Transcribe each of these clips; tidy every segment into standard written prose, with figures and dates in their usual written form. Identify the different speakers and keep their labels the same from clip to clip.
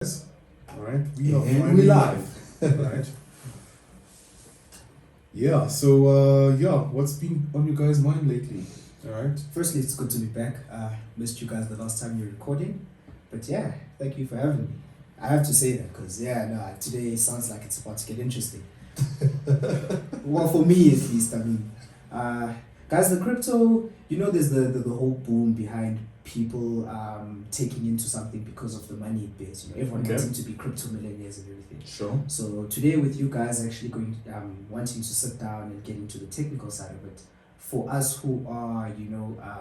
Speaker 1: Alright,
Speaker 2: we are finally live.
Speaker 1: Alright. Yeah, so what's been on your guys' mind lately? Alright.
Speaker 2: Firstly, it's good to be back. Missed you guys the last time you were recording. But yeah, thank you for having me. I have to say that because today sounds like it's about to get interesting. Well, for me at least, guys, the crypto, there's the whole boom behind people taking into something because of the money it bears. Everyone wanting to be crypto millionaires and everything.
Speaker 1: Sure.
Speaker 2: So today with you guys actually going wanting to sit down and get into the technical side of it. For us who are,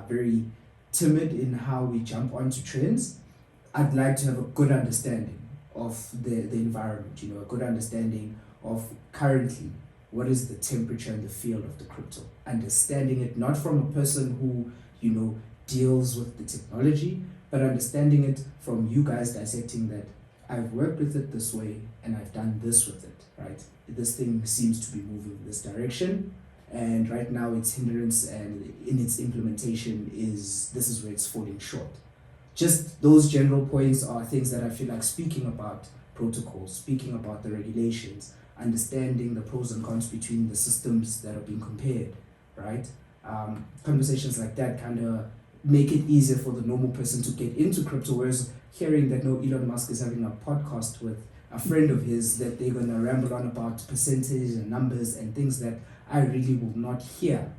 Speaker 2: very timid in how we jump onto trends, I'd like to have a good understanding of the environment, a good understanding of currently what is the temperature and the feel of the crypto. Understanding it not from a person who, deals with the technology, but understanding it from you guys dissecting that I've worked with it this way and I've done this with it, right? This thing seems to be moving in this direction, and right now its hindrance and in its implementation this is where it's falling short. Just those general points are things that I feel like speaking about protocols, speaking about the regulations, understanding the pros and cons between the systems that are being compared, right? Conversations like that kind of make it easier for the normal person to get into crypto, whereas hearing that Elon Musk is having a podcast with a friend of his that they're going to ramble on about percentage and numbers and things that I really will not hear.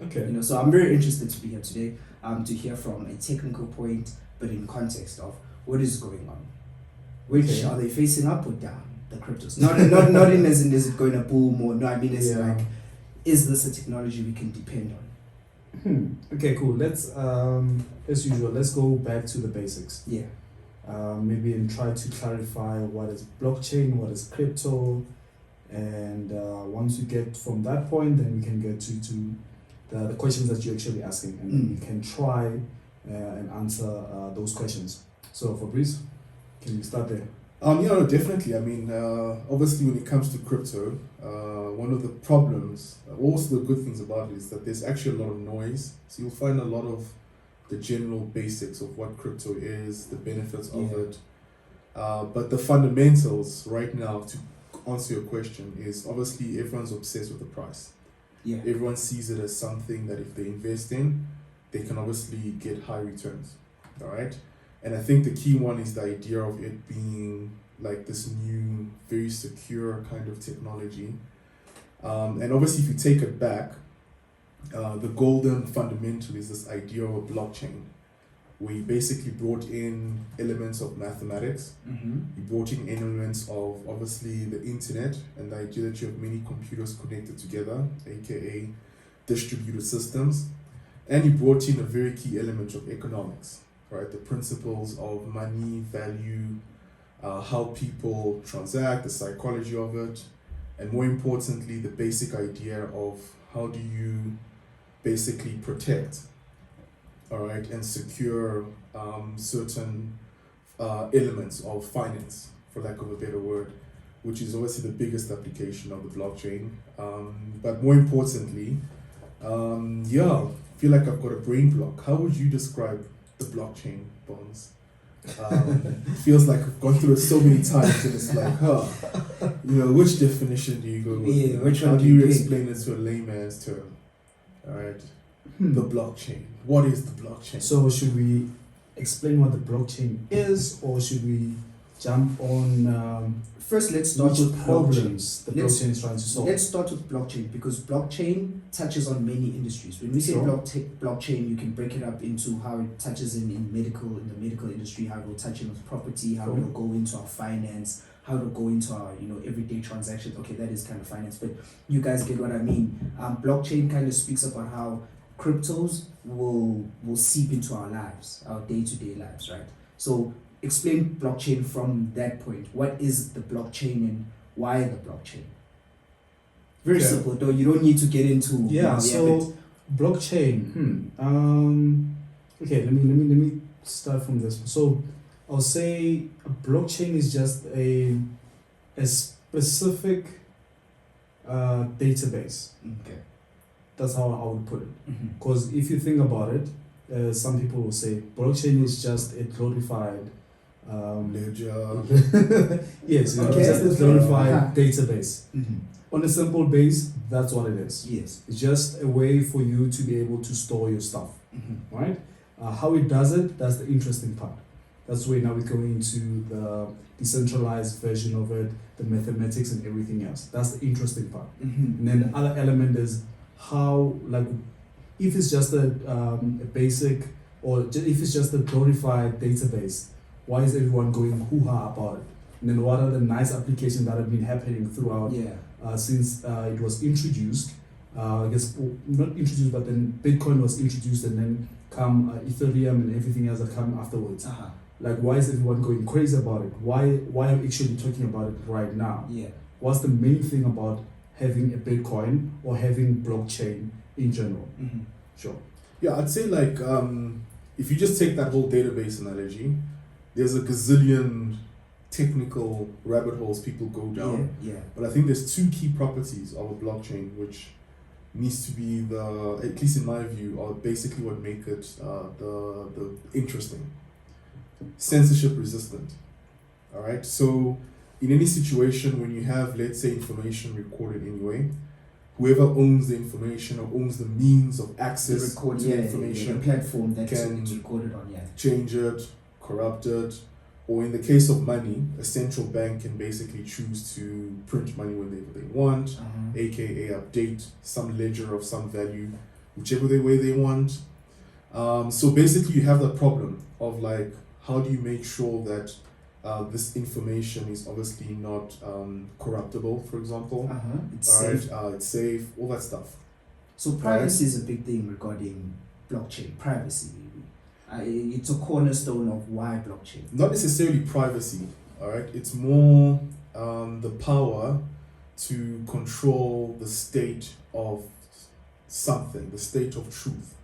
Speaker 1: Okay.
Speaker 2: So I'm very interested to be here today to hear from a technical point, but in context of what is going on. Which are they facing up or down, the cryptos? Not in as in is it going to boom or no, I mean it's like, is this a technology we can depend on?
Speaker 3: Okay, cool. Let's as usual, let's go back to the basics.
Speaker 2: Yeah.
Speaker 3: Maybe and try to clarify what is blockchain, what is crypto, and once we get from that point, then we can get to the questions that you're actually asking, and then we can try and answer those questions. So, Fabrice, can you start there?
Speaker 1: Definitely. Obviously when it comes to crypto, one of the problems, also the good things about it is that there's actually a lot of noise. So you'll find a lot of the general basics of what crypto is, the benefits of it. But the fundamentals right now, to answer your question, is obviously everyone's obsessed with the price.
Speaker 2: Yeah.
Speaker 1: Everyone sees it as something that if they invest in, they can obviously get high returns. All right. And I think the key one is the idea of it being like this new, very secure kind of technology. And obviously, if you take it back, the golden fundamental is this idea of a blockchain, where you basically brought in elements of mathematics, you brought in elements of obviously the internet, and the idea that you have many computers connected together, aka distributed systems, and you brought in a very key element of economics. Right, the principles of money, value, how people transact, the psychology of it, and more importantly, the basic idea of how do you basically protect, all right, and secure certain elements of finance, for lack of a better word, which is obviously the biggest application of the blockchain. But more importantly, I feel like I've got a brain block. How would you describe the blockchain, Bones? Feels like I've gone through it so many times and it's like, which definition do you go with?
Speaker 2: Yeah, which
Speaker 1: How
Speaker 2: one
Speaker 1: do
Speaker 2: do
Speaker 1: you
Speaker 2: you
Speaker 1: explain it to a layman's term? Alright. The blockchain. What is the blockchain?
Speaker 3: So should we explain what the blockchain is, or should we jump on
Speaker 2: First, let's start
Speaker 3: which
Speaker 2: with
Speaker 3: problems the blockchain is trying to solve?
Speaker 2: Let's start with blockchain, because blockchain touches on many industries. When we say blockchain, you can break it up into how it touches in the medical industry, how it will touch in with property, how it will go into our finance, how it will go into our everyday transactions. Okay, that is kind of finance, but you guys get what I mean. Blockchain kind of speaks about how cryptos will seep into our lives, our day-to-day lives, right? So explain blockchain from that point. What is the blockchain and why the blockchain? Very simple, though. You don't need to get into
Speaker 3: blockchain. Okay, let me start from this. So I'll say a blockchain is just a specific database.
Speaker 2: Okay.
Speaker 3: That's how I would put it. Because if you think about it, some people will say blockchain is just a glorified
Speaker 1: Ledger.
Speaker 3: Yes,
Speaker 2: Okay.
Speaker 3: just a glorified
Speaker 2: Uh-huh.
Speaker 3: database. On a simple base, that's what it is.
Speaker 2: Yes.
Speaker 3: It's just a way for you to be able to store your stuff, right? How it does it, that's the interesting part. That's where now we go into the decentralized version of it, the mathematics and everything else. That's the interesting part. And then the other element is how, like, if it's just a basic, or if it's just a glorified database, why is everyone going hoo-ha about it? And then what are the nice applications that have been happening throughout since it was introduced? I guess not introduced, but then Bitcoin was introduced, and then come Ethereum and everything else that come afterwards. Like, why is everyone going crazy about it? Why are we actually talking about it right now? What's the main thing about having a Bitcoin or having blockchain in general? Sure.
Speaker 1: Yeah, I'd say like if you just take that whole database analogy, there's a gazillion technical rabbit holes people go down. But I think there's two key properties of a blockchain which needs to be at least in my view, are basically what make it the interesting. Censorship resistant. All right. So in any situation when you have, let's say, information recorded anyway, whoever owns the information or owns the means of access to the information
Speaker 2: the platform that
Speaker 1: can
Speaker 2: it's recorded on,
Speaker 1: change it, corrupt it, or in the case of money, a central bank can basically choose to print money whenever they want, aka update some ledger of some value, whichever way they want. So basically you have the problem of like, how do you make sure that this information is obviously not corruptible, for example?
Speaker 2: It's
Speaker 1: All
Speaker 2: safe.
Speaker 1: right, it's safe, all that stuff.
Speaker 2: So privacy is a big thing regarding blockchain. Privacy, it's a cornerstone of why blockchain.
Speaker 1: Not necessarily privacy, all right? It's more the power to control the state of something, the state of truth.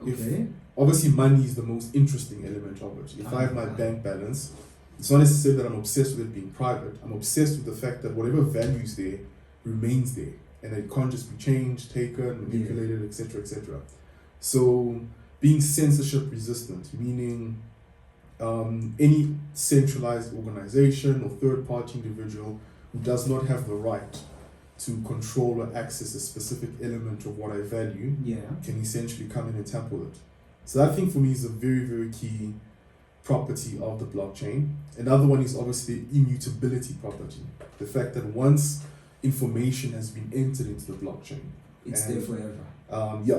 Speaker 2: Okay.
Speaker 1: Obviously, money is the most interesting element of it. If I have my bank balance, it's not necessarily that I'm obsessed with it being private. I'm obsessed with the fact that whatever value is there remains there, and it can't just be changed, taken, manipulated, etc., etc. So, being censorship resistant, meaning any centralized organization or third-party individual who does not have the right to control or access a specific element of what I value can essentially come in and tamper with it. So that thing for me is a very, very key property of the blockchain. Another one is obviously immutability property. The fact that once information has been entered into the blockchain,
Speaker 2: it's there forever.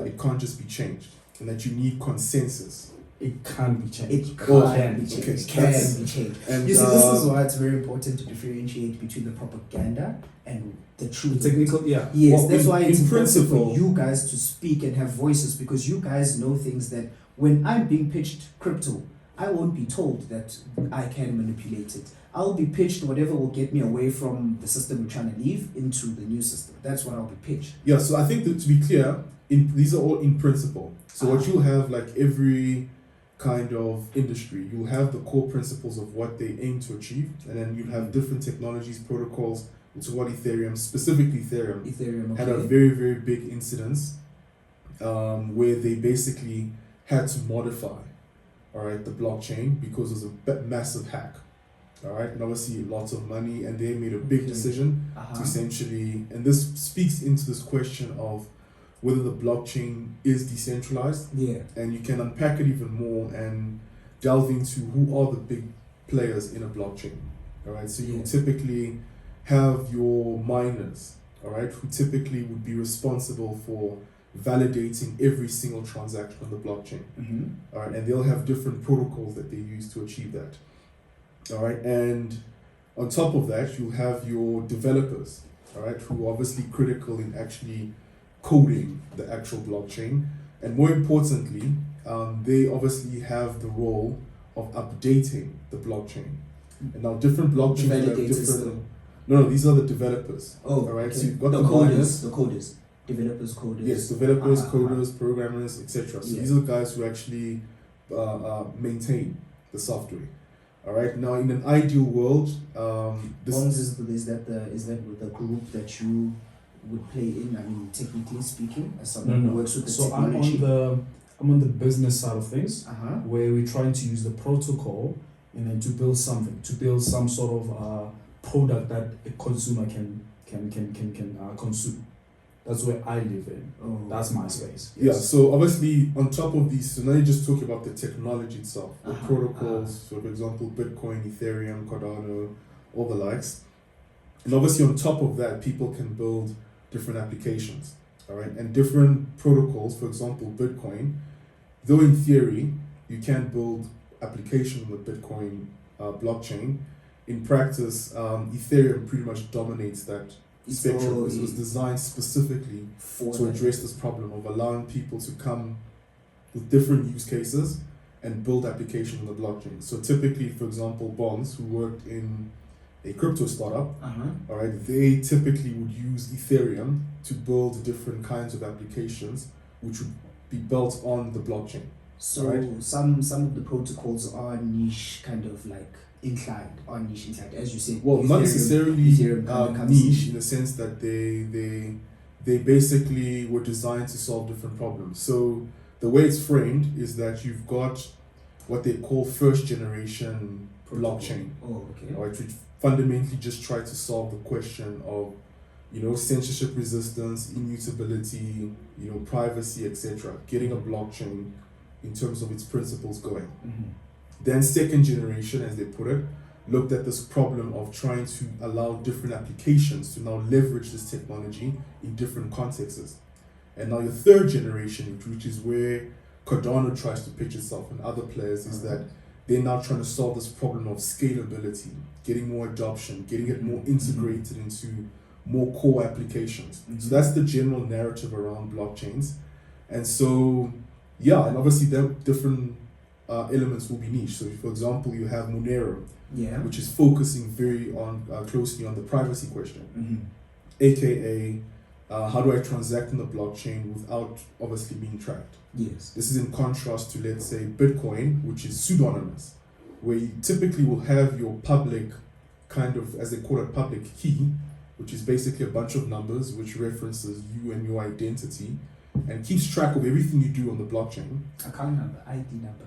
Speaker 1: It can't just be changed, and that you need consensus.
Speaker 3: It can't be changed.
Speaker 2: It can be changed.
Speaker 1: Okay.
Speaker 2: It can be changed.
Speaker 1: And
Speaker 2: You see, this is why it's very important to differentiate between the propaganda and the truth.
Speaker 3: The technical,
Speaker 2: Yes,
Speaker 1: Well,
Speaker 2: that's why it's
Speaker 1: in
Speaker 2: important
Speaker 1: principle-
Speaker 2: for you guys to speak and have voices, because you guys know things that when I'm being pitched crypto, I won't be told that I can manipulate it. I'll be pitched whatever will get me away from the system we're trying to leave into the new system. That's what I'll be pitched.
Speaker 1: Yeah, so I think that, to be clear, these are all in principle. So what you'll have, like every kind of industry, you'll have the core principles of what they aim to achieve, and then you'll have different technologies, protocols, which is what specifically Ethereum, had a very, very big incidence where they basically had to modify, all right, the blockchain because it was a massive hack, all right, and obviously lots of money, and they made a big decision to essentially, and this speaks into this question of whether the blockchain is decentralized, and you can unpack it even more and delve into who are the big players in a blockchain, all right, so you typically have your miners, all right, who typically would be responsible for validating every single transaction on the blockchain. All right, and they'll have different protocols that they use to achieve that. All right, and on top of that, you'll have your developers, all right, who are obviously critical in actually coding the actual blockchain, and more importantly, they obviously have the role of updating the blockchain. And now different blockchains have different. No, these are the developers.
Speaker 2: Oh,
Speaker 1: all right.
Speaker 2: okay.
Speaker 1: So you've got
Speaker 2: the
Speaker 1: miners.
Speaker 2: coders, developers, coders.
Speaker 1: Yes, developers, coders, programmers, etc. So these are the guys who actually maintain the software. All right. Now, in an ideal world,
Speaker 2: is that the group that you would play in? I mean, technically speaking, as someone who works with the technology.
Speaker 3: I'm on the business side of things, where we're trying to use the protocol and then to build something, to build some sort of product that a consumer can consume. That's where I live in.
Speaker 2: Oh.
Speaker 3: That's my space.
Speaker 1: Yeah, so obviously on top of these, so now you just talk about the technology itself, the protocols, so for example, Bitcoin, Ethereum, Cardano, all the likes. And obviously on top of that, people can build different applications, all right? And different protocols, for example, Bitcoin, though in theory, you can build application on the Bitcoin blockchain, in practice, Ethereum pretty much dominates that spectrum because it was designed specifically to address this problem of allowing people to come with different use cases and build application on the blockchain. So typically, for example, Bonds, who worked in a crypto startup, all right, they typically would use Ethereum to build different kinds of applications which would be built on the blockchain.
Speaker 2: So
Speaker 1: right?
Speaker 2: some of the protocols are niche, kind of like inclined, as you said.
Speaker 1: Well, not necessarily
Speaker 2: Ethereum
Speaker 1: niche in the sense that they basically were designed to solve different problems. So the way it's framed is that you've got what they call first generation blockchain.
Speaker 2: Oh, okay.
Speaker 1: Right, which fundamentally just try to solve the question of, censorship resistance, immutability, privacy, etc. Getting a blockchain in terms of its principles going. Then second generation, as they put it, looked at this problem of trying to allow different applications to now leverage this technology in different contexts. And now your third generation, which is where Cardano tries to pitch itself and other players, is that they're now trying to solve this problem of scalability, getting more adoption, getting it more integrated into more core applications. So that's the general narrative around blockchains. And so, yeah, and obviously there are different elements will be niche. So, for example, you have Monero, which is focusing very closely on the privacy question, aka how do I transact on the blockchain without obviously being tracked?
Speaker 2: Yes.
Speaker 1: This is in contrast to, let's say, Bitcoin, which is pseudonymous, where you typically will have your public kind of, as they call it, public key, which is basically a bunch of numbers which references you and your identity and keeps track of everything you do on the blockchain.
Speaker 2: Account number, ID number.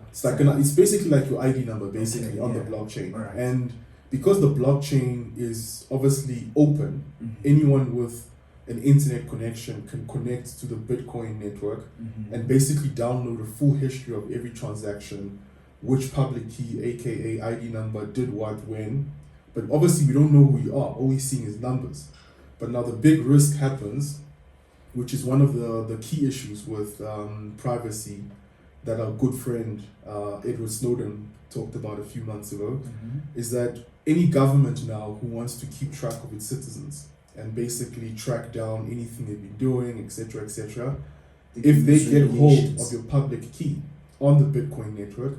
Speaker 1: It's basically like your ID number, basically, on the blockchain.
Speaker 2: Right.
Speaker 1: And because the blockchain is obviously open, anyone with an internet connection can connect to the Bitcoin network and basically download a full history of every transaction, which public key, aka ID number, did what, when. But obviously we don't know who you are. All we're seeing is numbers. But now the big risk happens, which is one of the key issues with privacy that our good friend Edward Snowden talked about a few months ago, is that any government now who wants to keep track of its citizens and basically track down anything they've been doing, etc., if they get hold of your public key on the Bitcoin network,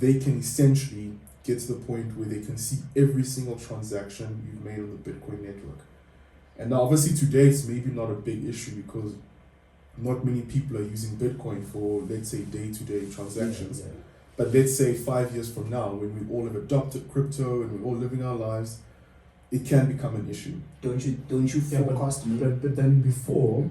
Speaker 1: they can essentially get to the point where they can see every single transaction you've made on the Bitcoin network. And now obviously today it's maybe not a big issue because not many people are using Bitcoin for, let's say, day-to-day transactions. But let's say 5 years from now, when we all have adopted crypto and we're all living our lives, it can become an issue.
Speaker 2: Don't you forecast me?
Speaker 3: But then before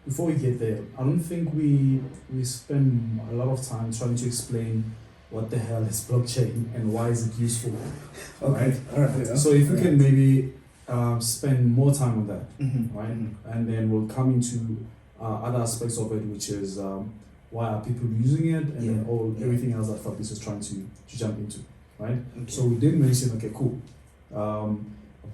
Speaker 3: we get there, I don't think we spend a lot of time trying to explain what the hell is blockchain and why is it useful.
Speaker 2: Okay. All right.
Speaker 1: Yeah.
Speaker 3: So if we can maybe spend more time on that, right? And then we'll come into other aspects of it, which is why are people using it, and then everything else that Fabrice is trying to jump into, right?
Speaker 2: Okay.
Speaker 3: So we did mention, okay, cool.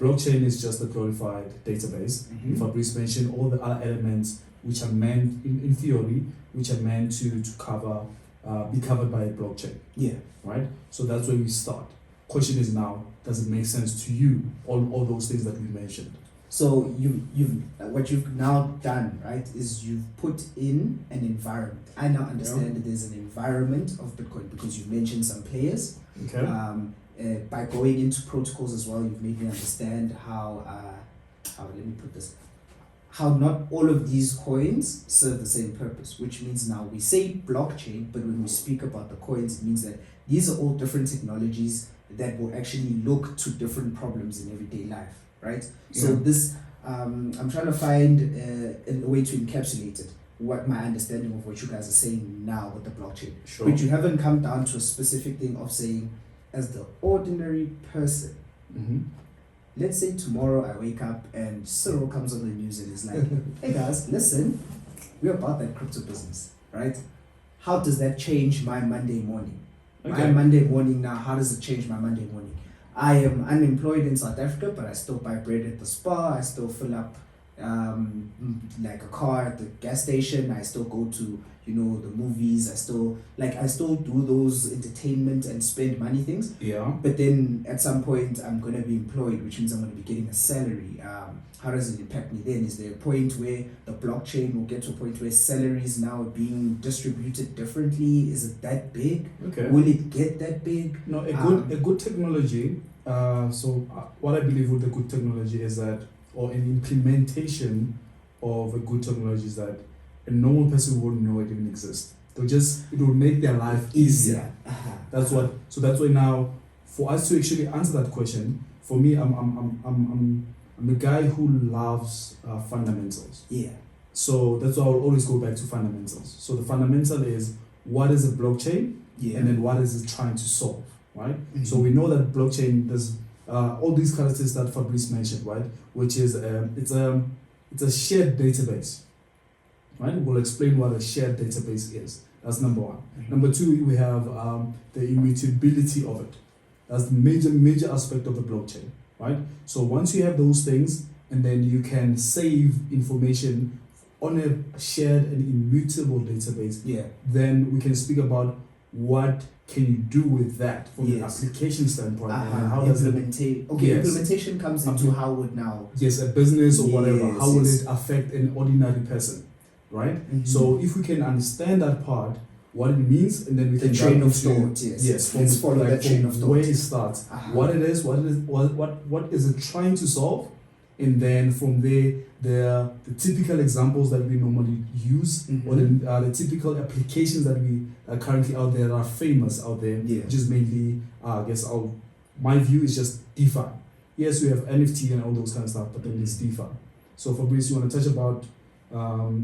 Speaker 3: Blockchain is just a glorified database. Fabrice mentioned all the other elements which are meant, in theory, which are meant to cover, be covered by a blockchain.
Speaker 2: Yeah.
Speaker 3: Right? So that's where we start. Question is now, does it make sense to you, all those things that we mentioned?
Speaker 2: So you've what you've now done, right, is you've put in an environment. I now understand that there's an environment of Bitcoin because you've mentioned some players.
Speaker 3: Okay.
Speaker 2: By going into protocols as well, you've made me understand how let me put this, how not all of these coins serve the same purpose, which means now we say blockchain, but when we speak about the coins, it means that these are all different technologies that will actually look to different problems in everyday life, right? So this, I'm trying to find a way to encapsulate it, what my understanding of what you guys are saying now with the blockchain.
Speaker 3: Sure.
Speaker 2: But you haven't come down to a specific thing of saying, as the ordinary person,
Speaker 3: Mm-hmm.
Speaker 2: let's say tomorrow I wake up and Cyril comes on the news and is like, hey guys, listen, we're about that crypto business, right? How does that change my Monday morning?
Speaker 3: Okay.
Speaker 2: My Monday morning now, how does it change my Monday morning? I am unemployed in South Africa, but I still buy bread at the spa. I still fill up like a car at the gas station. I still go to, you know, the movies. I still do those entertainment and spend money things.
Speaker 3: Yeah.
Speaker 2: But then at some point I'm gonna be employed, which means I'm gonna be getting a salary. How does it impact me then? Is there a point where the blockchain will get to a point where salaries now are being distributed differently? Is it that big?
Speaker 3: Okay.
Speaker 2: Will it get that big?
Speaker 3: No, a good technology. What I believe with a good technology is that, or an implementation of a good technology is that a normal person won't know it even exists. It will make their life easier. That's why now, for us to actually answer that question, for me, I'm a guy who loves fundamentals.
Speaker 2: Yeah.
Speaker 3: So that's why I'll always go back to fundamentals. So the fundamental is, what is a blockchain?
Speaker 2: Yeah.
Speaker 3: And then what is it trying to solve, right?
Speaker 2: Mm-hmm.
Speaker 3: So we know that blockchain does all these characteristics that Fabrice mentioned, right? Which is it's a shared database, right? We'll explain what a shared database is. That's number one.
Speaker 2: Mm-hmm.
Speaker 3: Number two, we have the immutability of it. That's the major aspect of the blockchain, right? So once you have those things, and then you can save information on a shared and immutable database,
Speaker 2: Yeah.
Speaker 3: then we can speak about what can you do with that from an
Speaker 2: Yes.
Speaker 3: application standpoint, and how does it, Yes.
Speaker 2: Implementation comes into how would now.
Speaker 3: yes, a business or whatever,
Speaker 2: Yes,
Speaker 3: how will
Speaker 2: yes.
Speaker 3: it affect an ordinary person, right?
Speaker 2: Mhm.
Speaker 3: So if we can understand that part, what it means, and then we
Speaker 2: The
Speaker 3: can
Speaker 2: train
Speaker 3: dive
Speaker 2: of
Speaker 3: into-
Speaker 2: thought, yes.
Speaker 3: yes,
Speaker 2: Let's follow that train of
Speaker 3: from
Speaker 2: thought.
Speaker 3: where it starts, what it is, what is it trying to solve, and then from there, the typical examples that we normally use, or the typical applications that we are currently out there that are famous out there,
Speaker 2: Yeah.
Speaker 3: which is mainly, I guess, my view is just DeFi. Yes, we have NFT and all those kind of stuff, but then it's DeFi. So Fabrice, you want to touch about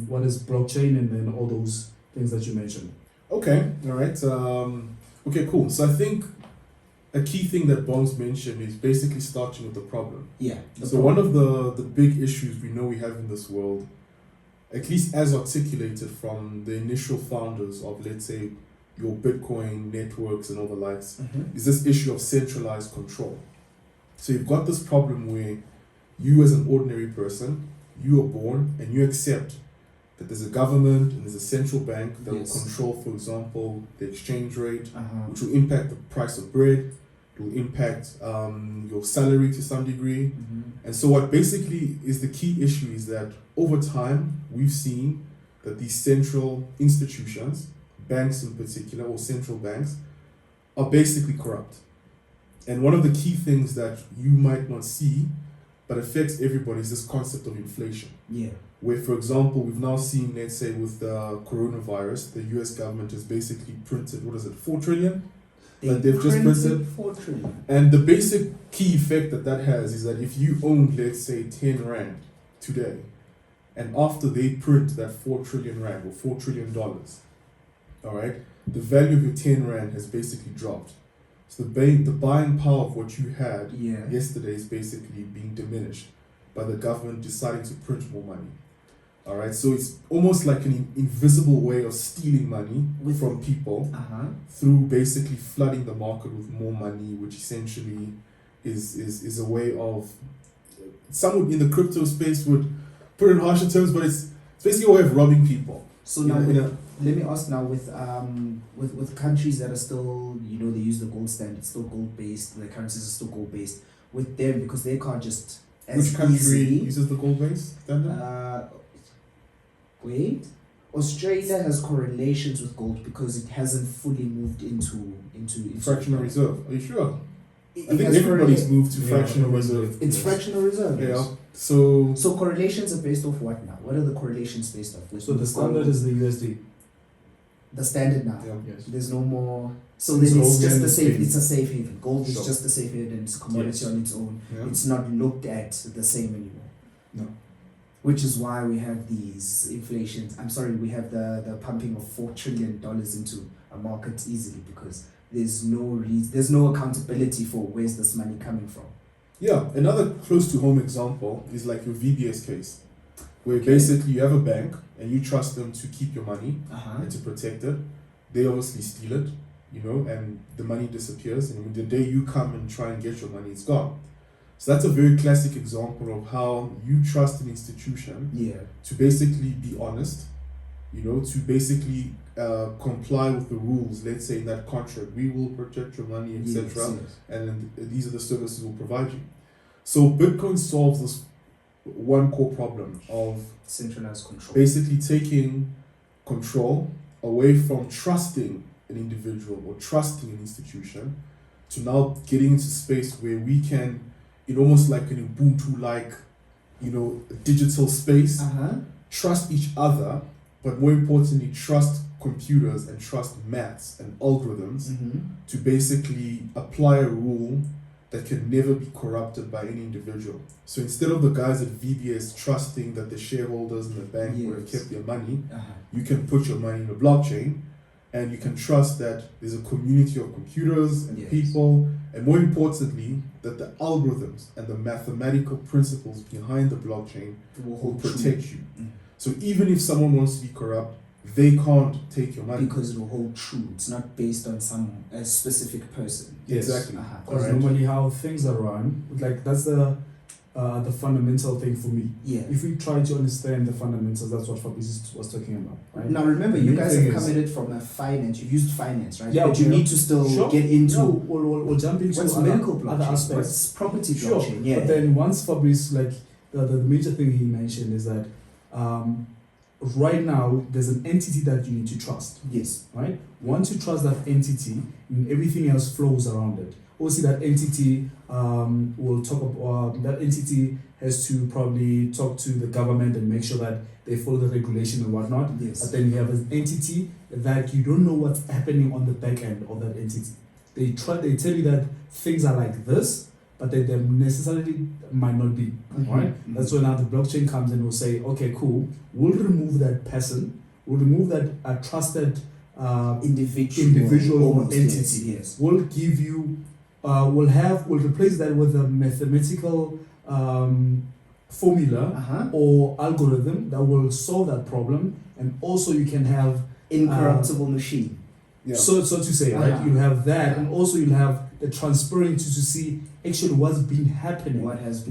Speaker 3: what is blockchain and then all those things that you mentioned?
Speaker 1: Okay, all right. Okay, cool. So I think a key thing that Bones mentioned is basically starting with the problem.
Speaker 2: Yeah.
Speaker 1: So one of the big issues we know we have in this world, at least as articulated from the initial founders of, let's say, your Bitcoin networks and all the likes, is this issue of centralized control. So you've got this problem where you as an ordinary person, you are born and you accept that there's a government and there's a central bank that
Speaker 2: Yes.
Speaker 1: will control, for example, the exchange rate,
Speaker 2: Uh-huh.
Speaker 1: which will impact the price of bread, it will impact your salary to some degree. And so what basically is the key issue is that over time, we've seen that these central institutions, banks in particular, or central banks, are basically corrupt. And one of the key things that you might not see, but affects everybody, is this concept of inflation.
Speaker 2: Yeah.
Speaker 1: Where, for example, we've now seen, let's say, with the coronavirus, the US government has basically printed, 4 trillion? Like they've just printed.
Speaker 2: 4 trillion.
Speaker 1: And the basic key effect that has is that if you own, let's say, 10 Rand today, and after they print that 4 trillion Rand or $4 trillion, all right, the value of your 10 Rand has basically dropped. So the buying power of what you had
Speaker 2: Yeah.
Speaker 1: yesterday is basically being diminished by the government deciding to print more money. All right, so it's almost like an invisible way of stealing money from people through basically flooding the market with more money, which essentially is a way of, someone in the crypto space would put it in harsher terms, but it's basically a way of robbing people.
Speaker 2: So now, let me ask now, with countries that are still, you know, they use the gold standard, still gold based, the currencies are still gold based. With them, because they can't just
Speaker 1: Which country
Speaker 2: easily,
Speaker 1: uses the gold base standard?
Speaker 2: wait, Australia has correlations with gold because it hasn't fully moved into
Speaker 1: Fractional reserve. Are you sure?
Speaker 2: It
Speaker 1: I think
Speaker 2: has
Speaker 1: everybody's moved to
Speaker 3: Yeah,
Speaker 1: fractional
Speaker 3: everybody's
Speaker 1: reserve.
Speaker 3: moved.
Speaker 2: It's
Speaker 3: Yes.
Speaker 2: fractional reserve.
Speaker 1: Yeah. So
Speaker 2: So correlations are based off what now? What are the correlations based off?
Speaker 3: So the standard is the USD.
Speaker 2: the standard now.
Speaker 1: yeah.
Speaker 3: Yes.
Speaker 2: There's no more. So
Speaker 3: Since
Speaker 2: then it's
Speaker 3: gold
Speaker 2: just
Speaker 3: and
Speaker 2: a safe.
Speaker 3: thing.
Speaker 2: It's a safe haven. Gold is
Speaker 3: Sure.
Speaker 2: just a safe haven. It's a commodity
Speaker 3: Yes.
Speaker 2: on its own.
Speaker 1: Yeah.
Speaker 2: It's not looked at the same anymore.
Speaker 3: No.
Speaker 2: Which is why we have these inflations. I'm sorry, we have the pumping of $4 trillion into a market easily because there's no accountability for where's this money coming from.
Speaker 1: Yeah, another close to home example is like your VBS case, where basically you have a bank and you trust them to keep your money and to protect it. They obviously steal it, and the money disappears, and the day you come and try and get your money, it's gone. So that's a very classic example of how you trust an institution to basically be honest, to basically comply with the rules. Let's say in that contract, we will protect your money, etc. And these are the services we'll provide you. So Bitcoin solves this one core problem of
Speaker 2: centralized control. Basically
Speaker 1: taking control away from trusting an individual or trusting an institution to now getting into space where we can, in almost like an Ubuntu-like, digital space, trust each other, but more importantly, trust computers and trust maths and algorithms to basically apply a rule that can never be corrupted by any individual. So instead of the guys at VBS trusting that the shareholders in the bank would have kept their money, you can put your money in a blockchain, and you can trust that there's a community of computers and people, and more importantly, that the algorithms and the mathematical principles behind the blockchain will protect you. So even if someone wants to be corrupt, they can't take your money.
Speaker 2: Because it will hold true. It's not based on a specific person.
Speaker 3: Yes.
Speaker 1: Exactly.
Speaker 3: Because normally how things are run, like that's the fundamental thing for me.
Speaker 2: Yeah.
Speaker 3: If we try to understand the fundamentals, that's what Fabrice was talking about. Right?
Speaker 2: Now remember, you guys have come at it from a finance. You used finance, right?
Speaker 3: Yeah.
Speaker 2: But you need to still get into.
Speaker 3: No, we'll jump into
Speaker 2: what's medical blockchain?
Speaker 3: Other aspects.
Speaker 2: What's property blockchain? Yeah.
Speaker 3: But then once Fabrice, like the major thing he mentioned is that right now there's an entity that you need to trust.
Speaker 2: Yes.
Speaker 3: Right? Once you trust that entity, everything else flows around it. Obviously, that entity will talk about, that entity has to probably talk to the government and make sure that they follow the regulation and whatnot.
Speaker 2: Yes.
Speaker 3: But then you have an entity that you don't know what's happening on the back end of that entity. They tell you that things are like this, but they necessarily might not be. Right? That's when now the blockchain comes and will say, okay, cool, we'll remove that person, we'll remove that trusted individual or entity.
Speaker 2: Yes.
Speaker 3: We'll give you, we'll replace that with a mathematical formula or algorithm that will solve that problem, and also you can have
Speaker 2: incorruptible machine.
Speaker 3: Yeah. So to say, right? You'll have that, and also you'll have the transparency to see actually what's been happening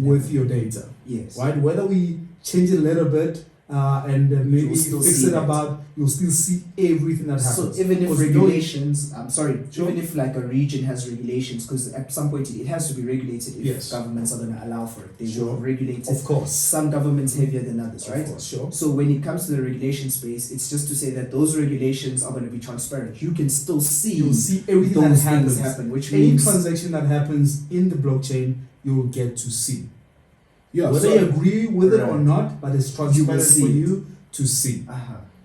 Speaker 3: with your data.
Speaker 2: Yes.
Speaker 3: Right? Whether we change it a little bit and maybe fix it about, you'll still see everything that happens.
Speaker 2: So even if regulations, even if like a region has regulations, because at some point it has to be regulated if governments are going to allow for it. They will regulate it.
Speaker 3: Of course.
Speaker 2: Some governments heavier than others, right?
Speaker 3: Of course, sure.
Speaker 2: So when it comes to the regulation space, it's just to say that those regulations are going to be transparent. You can still see.
Speaker 3: You'll see everything that
Speaker 2: happen, which
Speaker 3: any
Speaker 2: means
Speaker 3: transaction that happens in the blockchain, you'll get to see.
Speaker 1: Yeah,
Speaker 3: whether you agree with it or not, but it's transparent for you to see.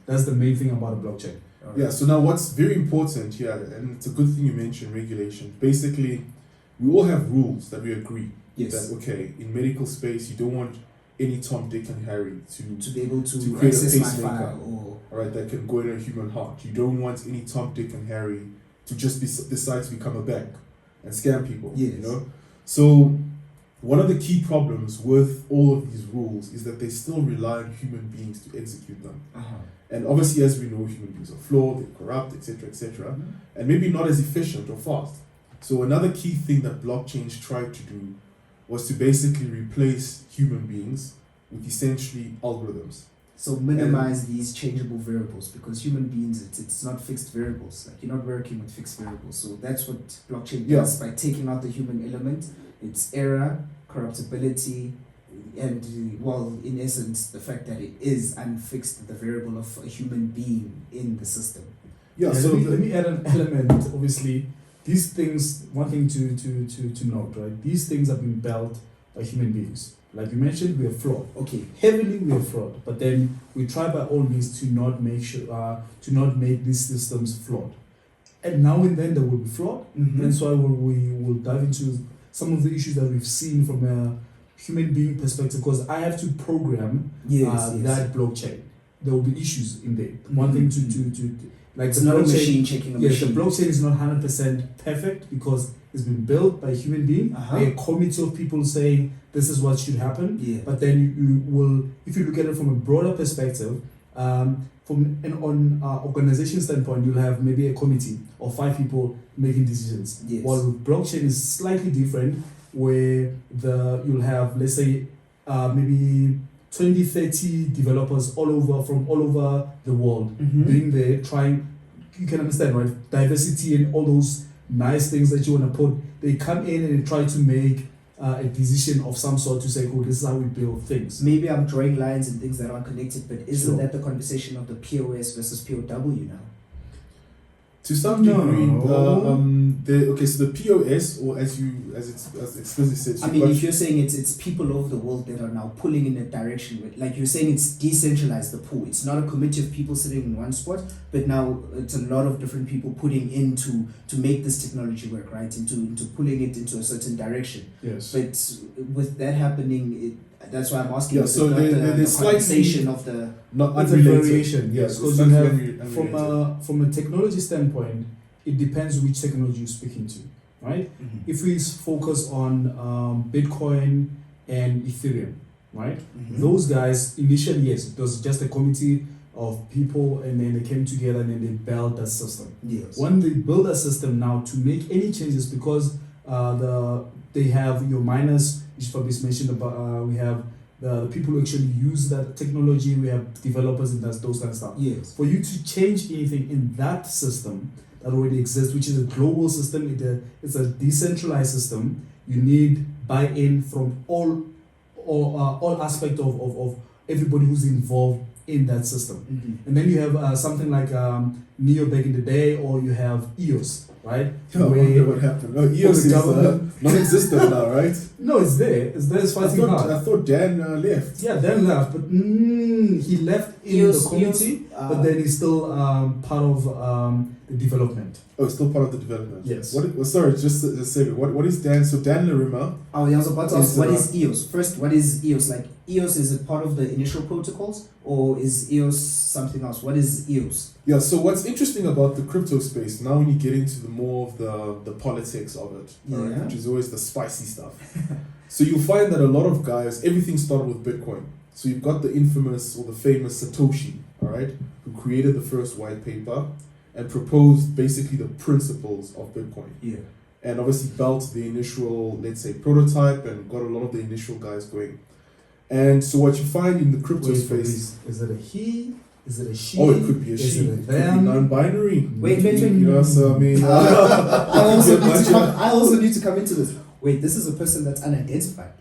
Speaker 3: That's the main thing about a blockchain.
Speaker 1: Yeah, so now what's very important here, and it's a good thing you mentioned regulation. Basically, we all have rules that we agree.
Speaker 2: Yes.
Speaker 1: That, okay, in medical space, you don't want any Tom, Dick, and Harry to
Speaker 2: be able to
Speaker 1: create a
Speaker 2: access my
Speaker 1: pacemaker,
Speaker 2: file
Speaker 1: right, that can go in a human heart. You don't want any Tom, Dick, and Harry to just decide to become a bank and scam people.
Speaker 2: Yes.
Speaker 1: So one of the key problems with all of these rules is that they still rely on human beings to execute them. And obviously, as we know, human beings are flawed, they're corrupt, etc., and maybe not as efficient or fast. So another key thing that blockchains tried to do was to basically replace human beings with essentially algorithms.
Speaker 2: So minimize these changeable variables, because human beings, it's not fixed variables. Like, you're not working with fixed variables. So that's what blockchain does by taking out the human element. It's error, corruptibility, and, well, in essence, the fact that it is unfixed, the variable of a human being in the system.
Speaker 3: Yeah, so let me add an element. Obviously, these things, one thing to note, right? These things have been built by human beings. Like you mentioned, we are flawed.
Speaker 2: Okay.
Speaker 3: Heavily we are flawed. But then we try by all means to not make these systems flawed. And now and then they will be flawed. That's why we will dive into some of the issues that we've seen from a human being perspective, because I have to program that blockchain. There will be issues in there. One thing to Like
Speaker 2: It's
Speaker 3: the
Speaker 2: not a
Speaker 3: blockchain-
Speaker 2: machine checking a
Speaker 3: Yes,
Speaker 2: machine.
Speaker 3: the blockchain is not 100% perfect because it's been built by a human being,
Speaker 2: Uh-huh.
Speaker 3: by a committee of people saying this is what should happen.
Speaker 2: Yeah.
Speaker 3: But then you will, if you look at it from a broader perspective, from an organization standpoint, you'll have maybe a committee of 5 people making decisions.
Speaker 2: Yes.
Speaker 3: While with blockchain is slightly different, where you'll have, let's say, maybe 20, 30 developers all over the world
Speaker 2: Mhm.
Speaker 3: being there trying. You can understand, right? Diversity and all those nice things that you want to put. They come in and try to make a decision of some sort to say, "Oh, this is how we build things."
Speaker 2: Maybe I'm drawing lines and things that aren't connected, but isn't
Speaker 3: Sure.
Speaker 2: that the conversation of the POS versus POW now?
Speaker 1: To some
Speaker 3: No.
Speaker 1: degree, okay, so the POS, or as it's explicitly said,
Speaker 2: I mean, if you're saying it's people all over the world that are now pulling in a direction, like you're saying it's decentralized, the pool. It's not a committee of people sitting in one spot, but now it's a lot of different people putting into to make this technology work, right? Into pulling it into a certain direction.
Speaker 3: Yes.
Speaker 2: But with that happening, that's why I'm asking.
Speaker 1: Yeah,
Speaker 2: is
Speaker 1: so
Speaker 2: it not
Speaker 1: there's
Speaker 2: the
Speaker 1: slightly-
Speaker 2: conversation of the.
Speaker 1: not
Speaker 3: It's a
Speaker 1: unrelated.
Speaker 3: variation, yes,
Speaker 1: it's
Speaker 3: because you
Speaker 1: slightly
Speaker 3: have
Speaker 1: unrelated.
Speaker 3: from a technology standpoint, it depends which technology you're speaking to, right? If we focus on Bitcoin and Ethereum, right?
Speaker 2: Mhm.
Speaker 3: Those guys initially, yes, it was just a committee of people, and then they came together and then they built that system.
Speaker 2: Yes.
Speaker 3: When they build a system now to make any changes, because they have your miners, which Fabrice mentioned about, we have the people who actually use that technology, we have developers and those kind of stuff.
Speaker 2: Yes.
Speaker 3: For you to change anything in that system that already exists, which is a global system, it's a decentralized system, you need buy-in from all aspects of everybody who's involved in that system.
Speaker 2: Mhm.
Speaker 3: And then you have something like Neo back in the day, or you have EOS, right?
Speaker 1: I wonder what happened. Oh, EOS
Speaker 3: the
Speaker 1: is
Speaker 3: government-
Speaker 1: non-existent now, right?
Speaker 3: No, it's there. It's there. It's
Speaker 1: I
Speaker 3: fighting hard.
Speaker 1: thought Dan left.
Speaker 3: Yeah, Dan left, but he left in
Speaker 2: EOS
Speaker 3: the committee, but then he's still part of the development.
Speaker 1: Oh, it's still part of the development.
Speaker 3: Yes.
Speaker 1: Sorry, just a second. What is Dan? So Dan Larima.
Speaker 2: Oh, yeah, I was about to ask,
Speaker 1: Is,
Speaker 2: what is EOS? First, what is EOS? Like, EOS, is it part of the initial protocols, or is EOS something else? What is EOS?
Speaker 1: Yeah. So what's interesting about the crypto space now, when you get into the more of the politics of it, alright,
Speaker 2: Yeah.
Speaker 1: which is always the spicy stuff. So you'll find that a lot of guys, everything started with Bitcoin. So you've got the infamous or the famous Satoshi, all right, who created the first white paper and proposed basically the principles of Bitcoin.
Speaker 2: Yeah.
Speaker 1: And obviously built the initial, let's say, prototype and got a lot of the initial guys going. And so what you find in the crypto
Speaker 3: Wait,
Speaker 1: space,
Speaker 3: is it a he? Is it a she?
Speaker 1: oh, it could be a
Speaker 3: Is
Speaker 1: she,
Speaker 3: it a
Speaker 1: it could be
Speaker 3: them?
Speaker 1: non-binary.
Speaker 2: Wait.
Speaker 1: You know, so I mean,
Speaker 2: I also
Speaker 1: it could be a bunch of-
Speaker 2: I also need to come into this. Wait, this is a person that's unidentified.